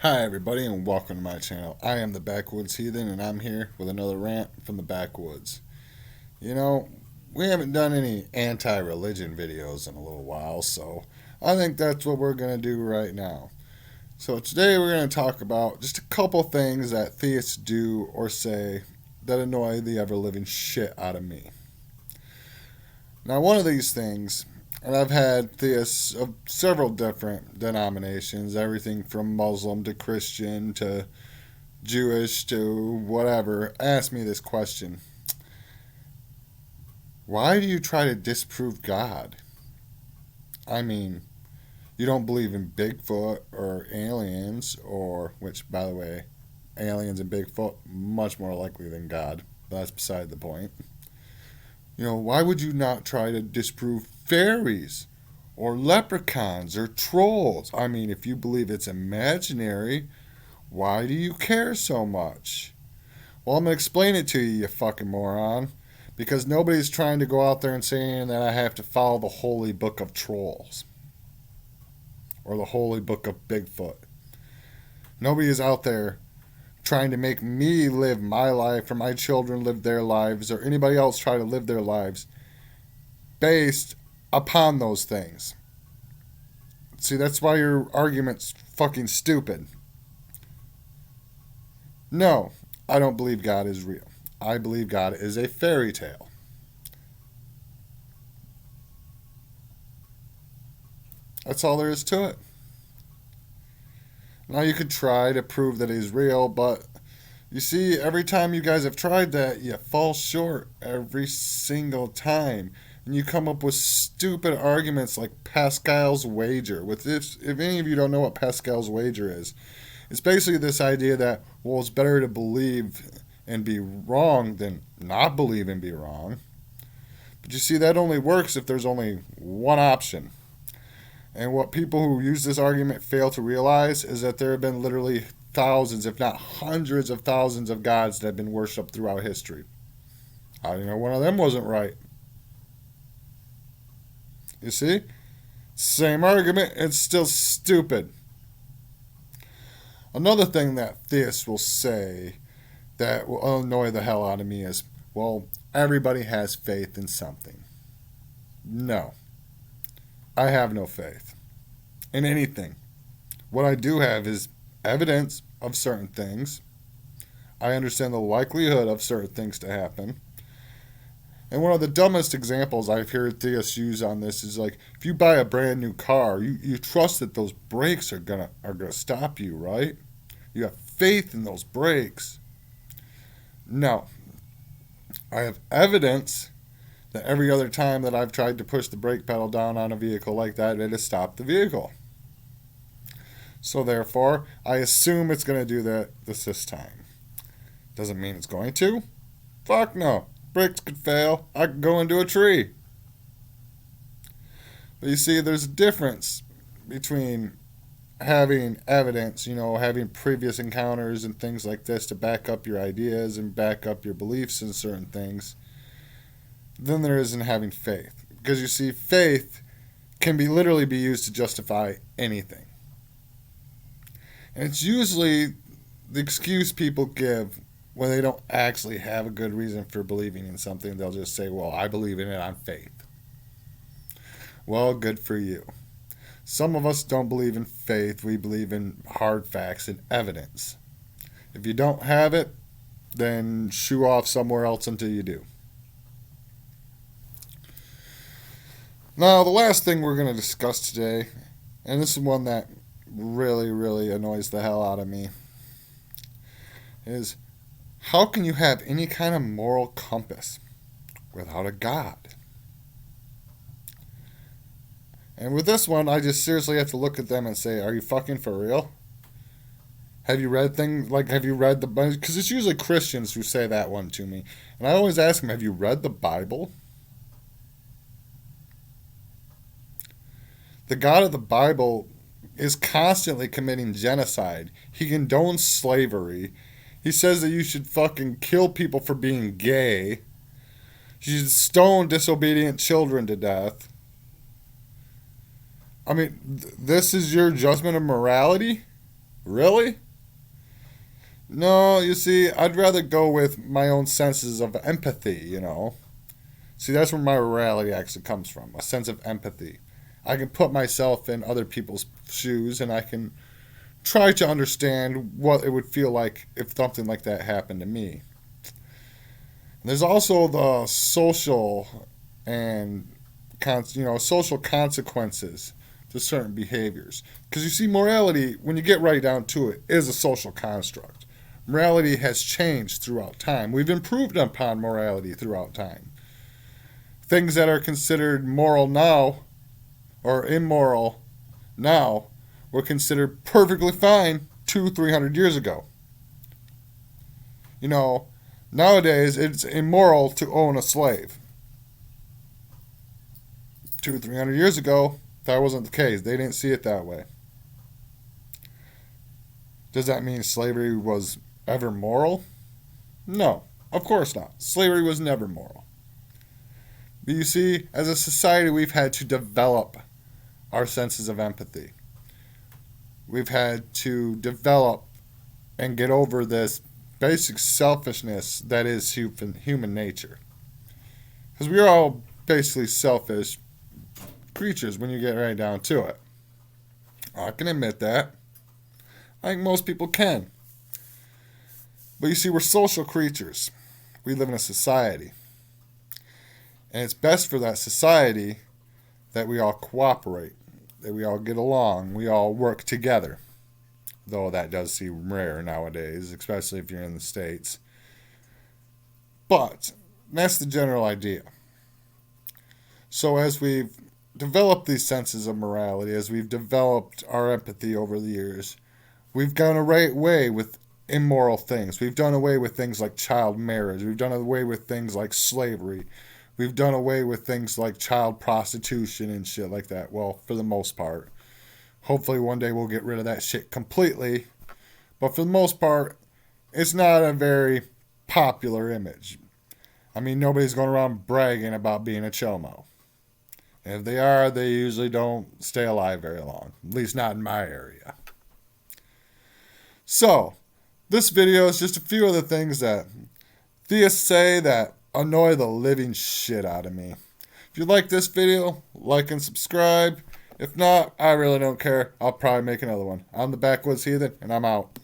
Hi, everybody, and welcome to my channel. I am the Backwoods Heathen, and I'm here with another rant from the Backwoods. You know, we haven't done any anti religion videos in a little while, so I think that's what we're going to do right now. So, today we're going to talk about just a couple things that theists do or say that annoy the ever living shit out of me. Now, one of these things, and I've had theists of several different denominations, everything from Muslim to Christian to Jewish to whatever, ask me this question: why do you try to disprove God? I mean, you don't believe in Bigfoot or aliens, or, which, by the way, aliens and Bigfoot, much more likely than God. But that's beside the point. Why would you not try to disprove fairies or leprechauns or trolls? I mean, if you believe it's imaginary, why do you care so much? Well, I'm going to explain it to you, you fucking moron. Because nobody's trying to go out there and saying that I have to follow the holy book of trolls or the holy book of Bigfoot. Nobody is out there trying to make me live my life or my children live their lives or anybody else try to live their lives based upon those things. See, that's why your argument's fucking stupid. No, I don't believe God is real. I believe God is a fairy tale. That's all there is to it. Now you could try to prove that he's real, but you see, every time you guys have tried that, you fall short every single time. And you come up with stupid arguments like Pascal's wager. If any of you don't know what Pascal's wager is, it's basically this idea that, well, it's better to believe and be wrong than not believe and be wrong. But you see, that only works if there's only one option. And what people who use this argument fail to realize is that there have been literally thousands, if not hundreds of thousands of gods that have been worshipped throughout history. How do you know one of them wasn't right? You see? Same argument, it's still stupid. Another thing that theists will say that will annoy the hell out of me is, well, everybody has faith in something. No. I have no faith in anything. What I do have is evidence of certain things. I understand the likelihood of certain things to happen. And one of the dumbest examples I've heard theists use on this is like, if you buy a brand new car, you trust that those brakes are gonna stop you, right? You have faith in those brakes. No. I have evidence that every other time that I've tried to push the brake pedal down on a vehicle like that, it has stopped the vehicle. So therefore, I assume it's going to do that this time. Doesn't mean it's going to. Fuck no. Brakes could fail. I could go into a tree. But you see, there's a difference between having evidence, having previous encounters and things like this to back up your ideas and back up your beliefs in certain things, than there is in having faith. Because you see, faith can literally be used to justify anything. And it's usually the excuse people give when they don't actually have a good reason for believing in something. They'll just say, well, I believe in it on faith. Well, good for you. Some of us don't believe in faith. We believe in hard facts and evidence. If you don't have it, then shoo off somewhere else until you do. Now, the last thing we're going to discuss today, and this is one that really, really annoys the hell out of me, is how can you have any kind of moral compass without a God? And with this one, I just seriously have to look at them and say, are you fucking for real? Have you read the Bible? Because it's usually Christians who say that one to me. And I always ask them, have you read the Bible? The God of the Bible is constantly committing genocide. He condones slavery. He says that you should fucking kill people for being gay. You should stone disobedient children to death. I mean, this is your judgment of morality? Really? No, you see, I'd rather go with my own senses of empathy. See, that's where my morality actually comes from, a sense of empathy. I can put myself in other people's shoes and I can try to understand what it would feel like if something like that happened to me. There's also the social and social consequences to certain behaviors. Because you see, morality, when you get right down to it, is a social construct. Morality has changed throughout time. We've improved upon morality throughout time. Things that are considered moral now or immoral now were considered perfectly fine 200-300 years ago. Nowadays it's immoral to own a slave. 200-300 years ago, that wasn't the case. They didn't see it that way. Does that mean slavery was ever moral? No, of course not. Slavery was never moral. But you see, as a society, we've had to develop our senses of empathy. We've had to develop and get over this basic selfishness that is human nature. Because we're all basically selfish creatures when you get right down to it. I can admit that. I think most people can. But you see, we're social creatures. We live in a society. And it's best for that society that we all cooperate, that we all get along, we all work together. Though that does seem rare nowadays, especially if you're in the States. But that's the general idea. So as we've developed these senses of morality, as we've developed our empathy over the years, we've gone away with immoral things. We've done away with things like child marriage. We've done away with things like slavery. We've done away with things like child prostitution and shit like that. Well, for the most part. Hopefully one day we'll get rid of that shit completely. But for the most part, it's not a very popular image. I mean, nobody's going around bragging about being a chomo. And if they are, they usually don't stay alive very long. At least not in my area. So, this video is just a few of the things that theists say that annoy the living shit out of me. If you like this video, like and subscribe. If not, I really don't care. I'll probably make another one. I'm the Backwoods Heathen, and I'm out.